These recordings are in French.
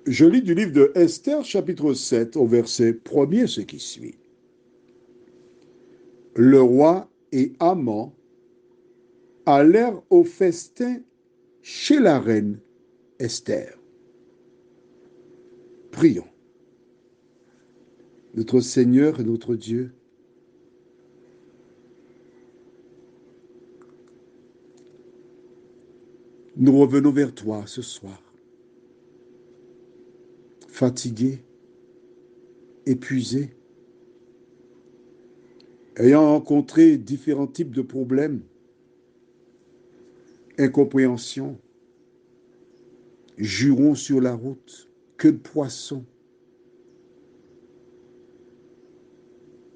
Je lis du livre de Esther, chapitre 7, au verset 1er, ce qui suit. Le roi et Haman allèrent au festin chez la reine Esther. Prions. Notre Seigneur et notre Dieu, nous revenons vers toi ce soir, fatigués, épuisés, ayant rencontré différents types de problèmes, incompréhension, jurons sur la route, queue de poisson,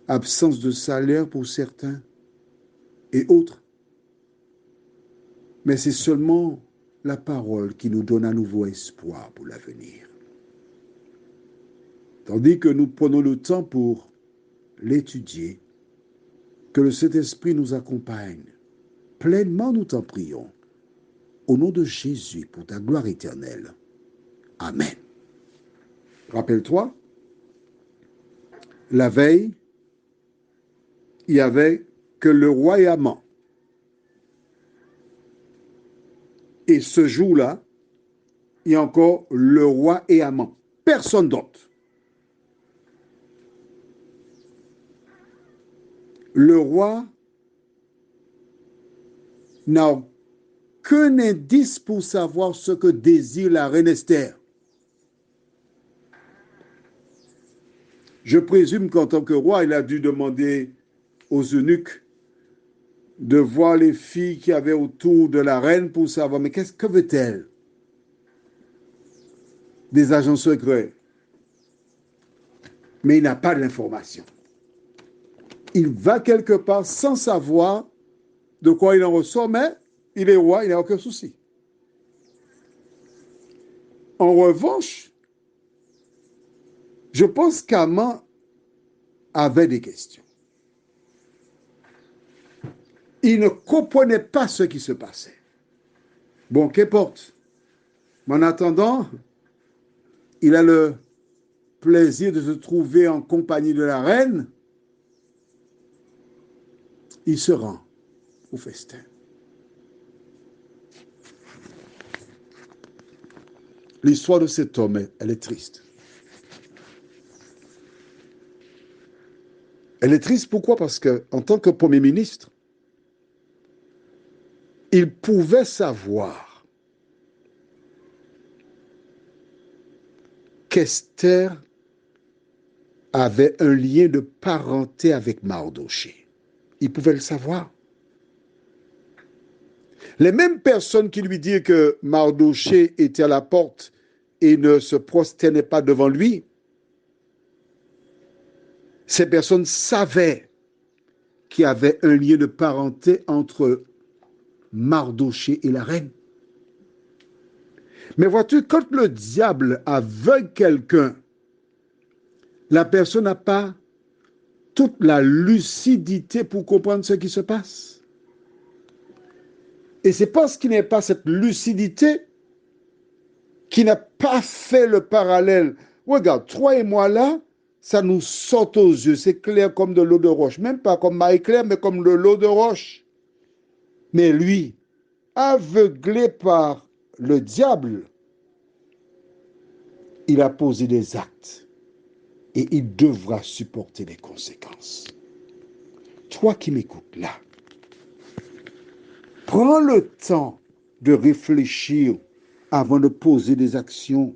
absence de salaire pour certains et autres. Mais c'est seulement la parole qui nous donne à nouveau espoir pour l'avenir. Tandis que nous prenons le temps pour l'étudier, que le Saint-Esprit nous accompagne. Pleinement nous t'en prions. Au nom de Jésus, pour ta gloire éternelle. Amen. Rappelle-toi, la veille, il n'y avait que le roi et Haman. Et ce jour-là, il y a encore le roi et Haman. Personne d'autre. Le roi n'a aucun indice pour savoir ce que désire la reine Esther. Je présume qu'en tant que roi, il a dû demander aux eunuques de voir les filles qui avaient autour de la reine pour savoir, mais qu'est-ce que veut-elle? Des agents secrets. Mais il n'a pas d'information. Il va quelque part sans savoir de quoi il en ressort, mais il est roi, il n'a aucun souci. En revanche, je pense qu'Haman avait des questions. Il ne comprenait pas ce qui se passait. Bon, qu'importe. Mais en attendant, il a le plaisir de se trouver en compagnie de la reine. Il se rend au festin. L'histoire de cet homme, elle est triste. Elle est triste pourquoi? Parce qu'en tant que Premier ministre, il pouvait savoir qu'Esther avait un lien de parenté avec Mardoché. Il pouvait le savoir. Les mêmes personnes qui lui disaient que Mardoché était à la porte et ne se prosternait pas devant lui, ces personnes savaient qu'il y avait un lien de parenté entre Mardoché et la reine. Mais vois-tu, quand le diable aveugle quelqu'un, la personne n'a pas toute la lucidité pour comprendre ce qui se passe. Et c'est parce qu'il n'y a pas cette lucidité qu'il n'a pas fait le parallèle. Regarde, toi et moi là, ça nous saute aux yeux. C'est clair comme de l'eau de roche. Même pas comme Marie-Claire, mais comme de l'eau de roche. Mais lui, aveuglé par le diable, il a posé des actes. Et il devra supporter les conséquences. Toi qui m'écoutes là, prends le temps de réfléchir avant de poser des actions.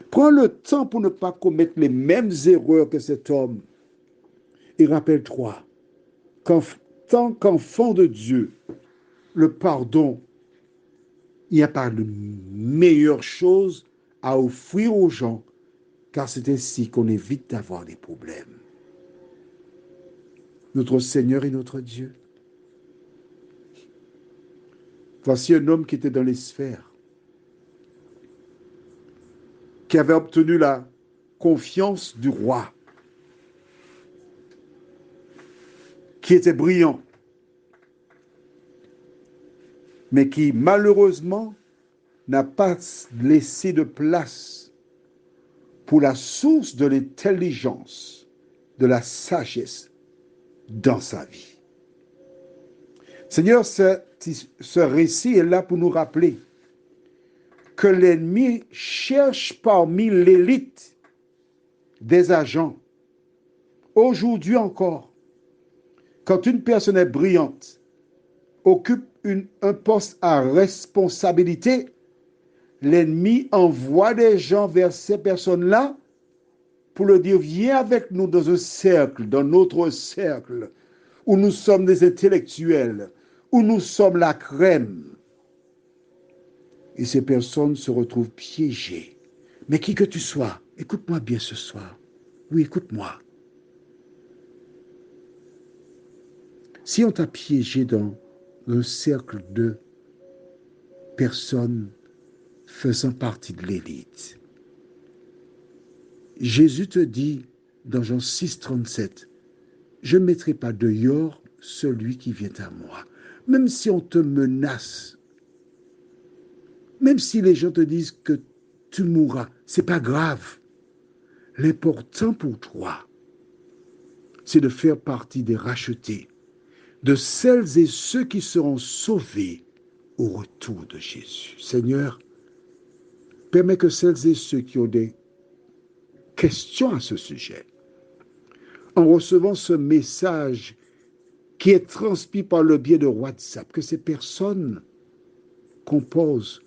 Prends le temps pour ne pas commettre les mêmes erreurs que cet homme. Et rappelle-toi qu'en tant qu'enfant de Dieu, le pardon, il n'y a pas de meilleure chose à offrir aux gens, car c'est ainsi qu'on évite d'avoir des problèmes. Notre Seigneur et notre Dieu. Voici un homme qui était dans les sphères, qui avait obtenu la confiance du roi, qui était brillant, mais qui malheureusement n'a pas laissé de place pour la source de l'intelligence, de la sagesse dans sa vie. Seigneur, ce récit est là pour nous rappeler que l'ennemi cherche parmi l'élite des agents. Aujourd'hui encore, quand une personne est brillante, occupe un poste à responsabilité, l'ennemi envoie des gens vers ces personnes-là pour leur dire, viens avec nous dans un cercle, dans notre cercle, où nous sommes des intellectuels, où nous sommes la crème. Et ces personnes se retrouvent piégées. Mais qui que tu sois, écoute-moi bien ce soir. Oui, écoute-moi. Si on t'a piégé dans un cercle de personnes faisant partie de l'élite, Jésus te dit dans Jean 6, 37, « Je ne mettrai pas dehors celui qui vient à moi. » Même si on te menace, même si les gens te disent que tu mourras, ce n'est pas grave. L'important pour toi, c'est de faire partie des rachetés, de celles et ceux qui seront sauvés au retour de Jésus. Seigneur, permets que celles et ceux qui ont des questions à ce sujet, en recevant ce message qui est transmis par le biais de WhatsApp, que ces personnes composent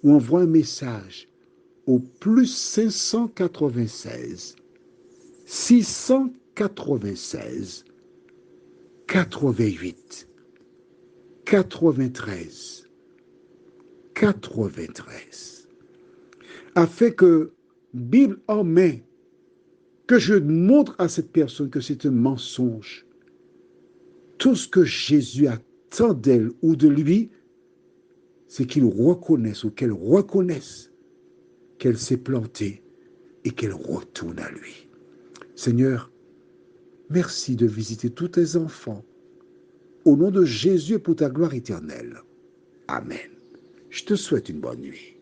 ou envoient un message au plus 596 696 88 93 93, afin que, Bible en main, que je montre à cette personne que c'est un mensonge. Tout ce que Jésus attend d'elle ou de lui, c'est qu'il reconnaisse ou qu'elle reconnaisse qu'elle s'est plantée et qu'elle retourne à lui. Seigneur, merci de visiter tous tes enfants. Au nom de Jésus et pour ta gloire éternelle. Amen. Je te souhaite une bonne nuit.